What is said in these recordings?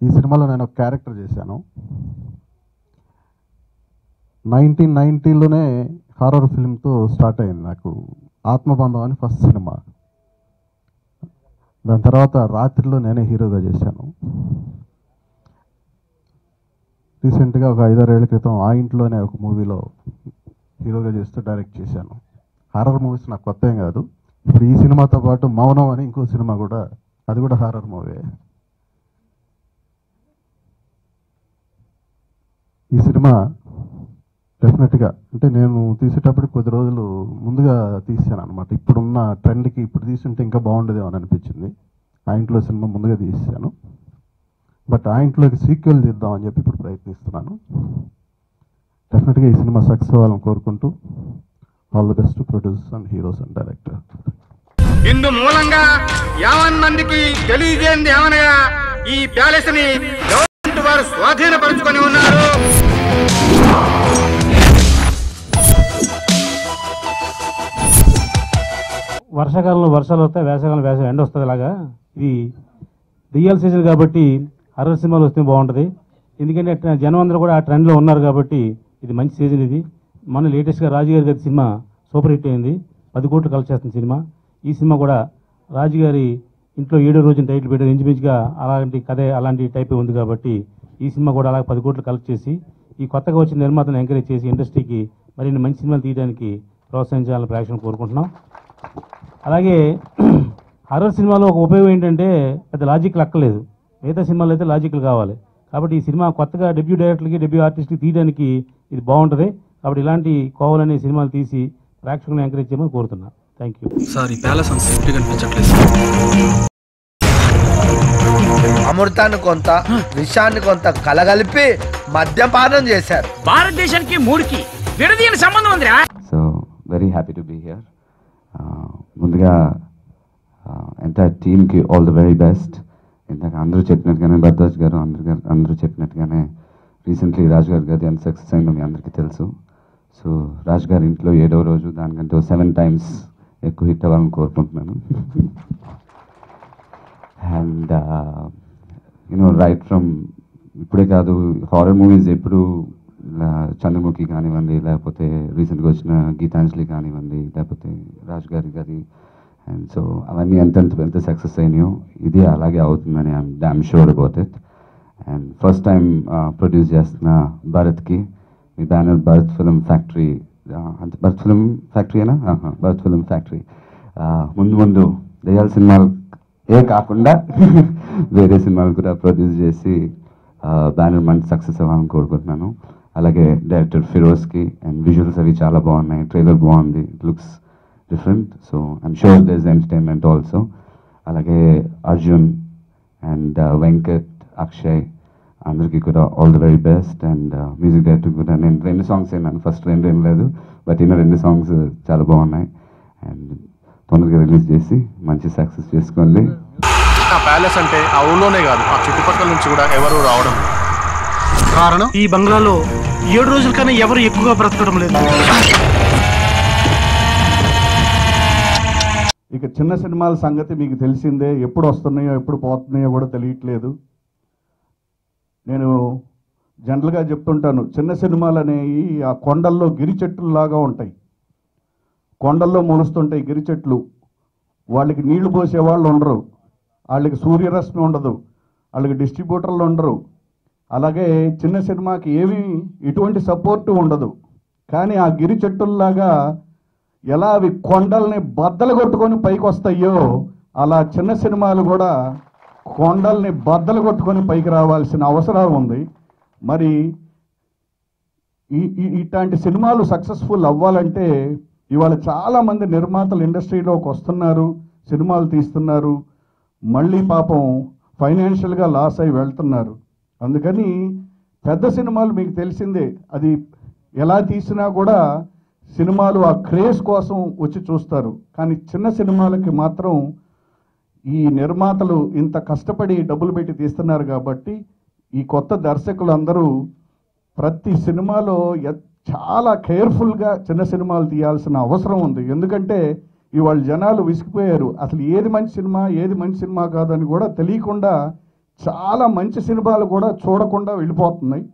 ఈ సినిమాలో నేను ఒక క్యారెక్టర్ చేశాను. 1990లోనే హారర్ ఫిల్మ్తో స్టార్ట్ అయింది నాకు ఆత్మబంధం అని ఫస్ట్ సినిమా. దాని తర్వాత రాత్రిలో నేనే హీరోగా చేశాను. రీసెంట్గా ఒక 5-6 ఏళ్ల క్రితం ఆ ఇంట్లోనే ఒక మూవీలో హీరోగా చేస్తూ డైరెక్ట్ చేశాను. హారర్ మూవీస్ నాకు కొత్త ఏం కాదు. ఇప్పుడు ఈ సినిమాతో పాటు మౌనం అని ఇంకో సినిమా కూడా, అది కూడా హారర్ మూవీ. ఈ సినిమా డెఫినెట్గా అంటే నేను తీసేటప్పుడు కొద్ది రోజులు ముందుగా తీసాను అనమాట. ఇప్పుడున్న ట్రెండ్కి ఇప్పుడు తీసుంటే ఇంకా బాగుండేదేమో అని అనిపించింది. ఆ ఇంట్లో సినిమా ముందుగా తీసాను. బట్ ఆ ఇంట్లోకి సీక్వెల్ తీద్దామని చెప్పి ఇప్పుడు ప్రయత్నిస్తున్నాను. డెఫినెట్గా ఈ సినిమా సక్సెస్ అవ్వాలని కోరుకుంటూ all the best producers and heroes and director. ఇందు మూలంగా 50 మందికి తెలియజేయండి ఏమనగా ఈ ప్యాలెస్ ని గవర్నమెంట్ వారు స్వాధీనపరుచుకొని ఉన్నారు. వర్షాకాలంలో వర్షాలు వస్తాయి, వేసవికాలంలో వేసవి ఎండ వస్తుంది. అలాగా ఇది రియల్ సీజన్ కాబట్టి హర్రర్ సినిమాలు వస్తే బాగుంటుంది. ఎందుకంటే జనం అందరూ కూడా ఆ ట్రెండ్లో ఉన్నారు కాబట్టి ఇది మంచి సీజన్. ఇది మొన్న లేటెస్ట్గా రాజుగారి గారి సినిమా సూపర్ హిట్ అయింది, 10 కోట్లు కలెక్ట్ చేస్తున్న సినిమా. ఈ సినిమా కూడా రాజుగారి ఇంట్లో 7వ రోజున టైటిల్ పెట్టారు. ఇంచుమించుగా అలాంటి కథే అలాంటి టైప్ ఉంది కాబట్టి ఈ సినిమా కూడా అలాగే 10 కోట్లు కలెక్ట్ చేసి ఈ కొత్తగా వచ్చిన నిర్మాతను ఎంకరేజ్ చేసి ఇండస్ట్రీకి మరిన్ని మంచి సినిమాలు తీయడానికి ప్రోత్సహించాలని ప్రేక్షకులు కోరుకుంటున్నాం. అలాగే హర్రర్ సినిమాలో ఒక ఉపయోగం ఏంటంటే పెద్ద లాజిక్లు అక్కర్లేదు. మిగతా సినిమాలు అయితే లాజిక్లు కావాలి. కాబట్టి ఈ సినిమా కొత్తగా డెబ్యూ డైరెక్టర్కి, డెబ్యూ ఆర్టిస్ట్కి తీయడానికి ఇది బాగుంటుంది. కాబట్టి ఇలాంటి కోవాలనే సినిమాలు తీసి ప్రేక్షకులను ఎంకరేజ్ చేయమని కోరుతున్నా. Thank you sir. ఈ ప్యాలెస్ అంత సేఫ్టీ కనిపించట్లేదు. అమృతాన్ని కొంత, విషాన్ని కొంత కలగలిపి మద్యపానం చేశారు. భారతదేశానికి 3కి విడదీయని సంబంధం ఉందిరా. So very happy to be here. ముందుగా ఎంటైర్ టీమ్కి ఆల్ ది వెరీ బెస్ట్. ఇందాక అందరూ చెప్పినట్టుగానే భరద్వాజ్ గారు అందరూ చెప్పినట్టుగానే రీసెంట్లీ రాజు గారి ఎంత సక్సెస్ అయిందో మీ అందరికీ తెలుసు. సో రాజు గారి ఇంట్లో 7వ రోజు దానికంటే 7 times ఎక్కువ హిట్ అవ్వాలని కోరుకుంటున్నాను. అండ్ యూనో రైట్ ఫ్రమ్ ఇప్పుడే కాదు, హారర్ మూవీస్ ఎప్పుడు చంద్రముఖి కానివ్వండి, లేకపోతే రీసెంట్గా వచ్చిన గీతాంజలి కానివ్వండి, లేకపోతే రాజు గారి అండ్ సో అవన్నీ ఎంత సక్సెస్ అయినాయో ఇది అలాగే అవుతుందని I'm damn sure about it. And first time produce చేస్తున్న భరత్కి మీ banner Bharat film factory, Bharat film ఫ్యాక్టరీనా? భరత్ ఫిల్మ్ ఫ్యాక్టరీ ముందు దయ్యాల సినిమాలు కాకుండా వేరే సినిమాలు కూడా ప్రొడ్యూస్ చేసి బ్యానర్ మంచి సక్సెస్ అవ్వాలని కోరుకుంటున్నాను. అలాగే డైరెక్టర్ ఫిరోజ్కి అండ్ విజువల్స్ అవి చాలా బాగున్నాయి, ట్రైలర్ బాగుంది, it looks different. So I'm sure there is entertainment also. అలాగే అర్జున్ అండ్ వెంకట్, అక్షయ్ అందరికీ కూడా all the very best. And music director కూడా నేను 2 songs విన్నాను, ఫస్ట్ 2 వినలేదు, బట్ 2 songs చాలా బాగున్నాయి. అండ్ తొందరగా రిలీజ్ చేసి మంచి సక్సెస్ చేసుకోండి. ఆ ప్యాలెస్ అంటే ఆ ఊళ్ళోనే కాదు, ఆ చుట్టుపక్కల నుంచి కూడా ఎవరు రావడం కారణం ఈ బంగ్లాలో 7 రోజుల కన్నా ఎవరు ఎక్కువగా బ్రతకడం లేదు. ఇక చిన్న సినిమాల సంగతి మీకు తెలిసిందే. ఎప్పుడు వస్తున్నాయో ఎప్పుడు పోతున్నాయో కూడా తెలియట్లేదు. నేను జనరల్గా చెప్తుంటాను, చిన్న సినిమాలు అనేవి ఆ కొండల్లో గిరి చెట్టులాగా ఉంటాయి. కొండల్లో మొలుస్తుంటాయి గిరి చెట్లు. వాళ్ళకి నీళ్లు పోసే వాళ్ళు ఉండరు, వాళ్ళకి సూర్యరశ్మి ఉండదు, వాళ్ళకి డిస్ట్రిబ్యూటర్లు ఉండరు. అలాగే చిన్న సినిమాకి ఎటువంటి సపోర్టు ఉండదు. కానీ ఆ గిరి చెట్టుల్లాగా ఎలా అవి కొండల్ని బద్దలు కొట్టుకొని పైకి వస్తాయో అలా చిన్న సినిమాలు కూడా కొండల్ని బద్దలు కొట్టుకొని పైకి రావాల్సిన అవసరం ఉంది. మరి ఇట్లాంటి సినిమాలు సక్సెస్ఫుల్ అవ్వాలంటే ఇవాళ చాలామంది నిర్మాతలు ఇండస్ట్రీలోకి వస్తున్నారు, సినిమాలు తీస్తున్నారు, మళ్ళీ పాపం ఫైనాన్షియల్గా లాస్ అయి వెళ్తున్నారు. అందుకని పెద్ద సినిమాలు మీకు తెలిసిందే, అది ఎలా తీసినా కూడా సినిమాలు ఆ క్రేజ్ కోసం వచ్చి చూస్తారు. కానీ చిన్న సినిమాలకి మాత్రం ఈ నిర్మాతలు ఇంత కష్టపడి డబ్బులు పెట్టి తీస్తున్నారు కాబట్టి ఈ కొత్త దర్శకులు అందరూ ప్రతి సినిమాలో చాలా కేర్ఫుల్గా చిన్న సినిమాలు తీయాల్సిన అవసరం ఉంది. ఎందుకంటే ఇవాళ జనాలు విసిగిపోయారు, అసలు ఏది మంచి సినిమా ఏది మంచి సినిమా కాదని కూడా తెలియకుండా చాలా మంచి సినిమాలు కూడా చూడకుండా వెళ్ళిపోతున్నాయి.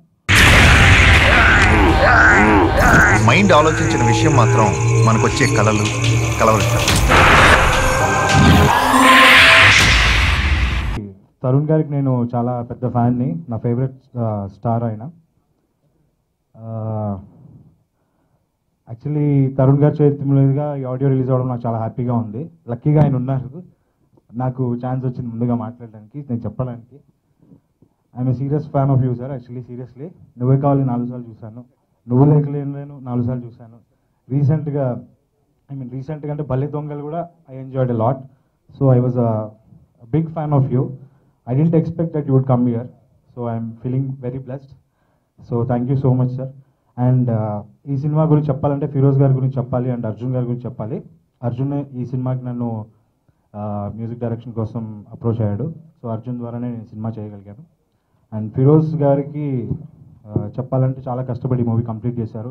మైండ్ ఆలోచించిన విషయం మాత్రం మనకొచ్చే కలలు కలవరిస్తాయి. తరుణ్ గారికి నేను చాలా పెద్ద ఫ్యాన్ని, నా ఫేవరెట్ స్టార్ ఆయన. యాక్చువల్లీ తరుణ్ గారి చేతి మీదుగా ఈ ఆడియో రిలీజ్ అవ్వడం నాకు చాలా హ్యాపీగా ఉంది. లక్కీగా ఆయన ఉన్నారు, నాకు ఛాన్స్ వచ్చింది ముందుగా మాట్లాడడానికి, నేను చెప్పడానికి. I'm a serious fan of you sir. Actually seriously నువ్వే కావాలి 4 సార్లు చూశాను, నువ్వు లేకలేను 4 సార్లు చూశాను. రీసెంట్గా అంటే బల్లి దొంగలు కూడా I enjoyed a lot. So I was a big fan of you. I didn't expect that you would come here, so I'm feeling very blessed. So thank you so much, sir. And ఈ cinema గురించి చెప్పాలంటే ఫిరోజ్ గారి గురించి చెప్పాలి and Arjun గారి గురించి చెప్పాలి. అర్జున్ ఈ సినిమాకి నన్ను మ్యూజిక్ డైరెక్షన్ కోసం అప్రోచ్ అయ్యాడు. సో అర్జున్ ద్వారానే నేను సినిమా చేయగలిగాను. అండ్ ఫిరోజ్ గారికి చెప్పాలంటే చాలా కష్టపడి ఈ మూవీ కంప్లీట్ చేశారు.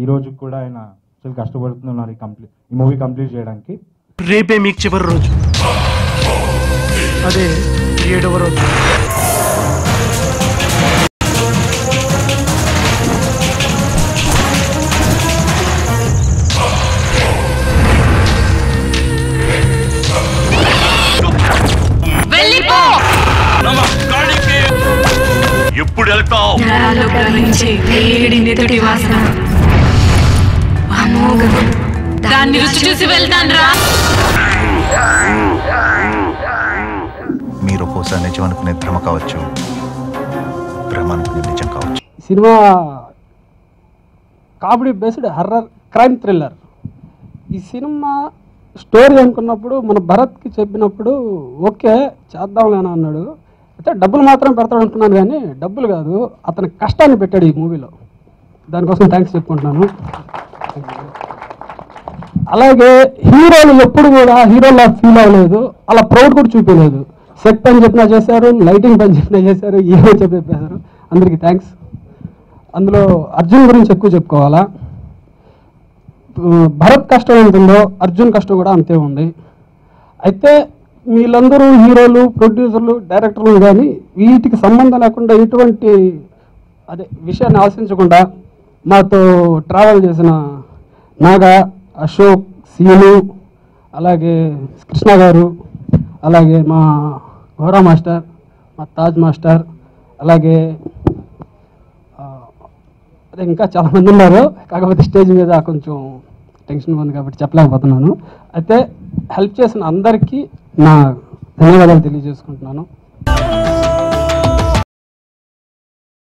ఈ రోజు కూడా ఆయన చాలా కష్టపడుతున్నారు ఈ మూవీ కంప్లీట్ చేయడానికి. రేపే మీకు చివరి రోజు, అదే 7వ రోజు. ఎప్పుడు వెళ్తావు? దాన్ని రుచి చూసి వెళ్తాను రా. మీరు బహుశా నిజం అనుకునే భ్రమ కావచ్చు, భ్రమ అనుకునే నిజం కావచ్చు. Cinema comedy based horror crime thriller. ఈ సినిమా స్టోరీ అనుకున్నప్పుడు మన భరత్కి చెప్పినప్పుడు ఓకే చేద్దాంలేనా అన్నాడు. అయితే డబ్బులు మాత్రం పెడతాడు అనుకున్నాను, కానీ డబ్బులు కాదు, అతని కష్టాన్ని పెట్టాడు ఈ మూవీలో. దానికోసం థ్యాంక్స్ చెప్పుకుంటున్నాను. అలాగే హీరోలు ఎప్పుడు కూడా హీరోలా ఫీల్ అవ్వలేదు, అలా ప్రౌడ్ కూడా చూపించలేదు. సెట్ పని చెప్పినా చేశారు, లైటింగ్ పని చెప్పినా చేశారు, హీరో చెప్పేశారు. అందరికీ థ్యాంక్స్. అందులో అర్జున్ గురించి ఎక్కువ చెప్పుకోవాలా. భరత్ కష్టం ఉంటుందో అర్జున్ కష్టం కూడా అంతే ఉంది. అయితే వీళ్ళందరూ హీరోలు, ప్రొడ్యూసర్లు, డైరెక్టర్లు కానీ వీటికి సంబంధం లేకుండా ఎటువంటి విషయాన్ని ఆశించకుండా మాతో ట్రావెల్ చేసిన నాగా, అశోక్, సీను, అలాగే కృష్ణ గారు, అలాగే మా గౌరా మాస్టర్, మా తాజ్ మాస్టర్, అలాగే అదే ఇంకా చాలామంది ఉన్నారు. కాకపోతే స్టేజ్ మీద కొంచెం టెన్షన్ ఉంది కాబట్టి చెప్పలేకపోతున్నాను. అయితే హెల్ప్ చేసిన అందరికీ నా ధన్యవాదాలు తెలియజేసుకుంటున్నాను.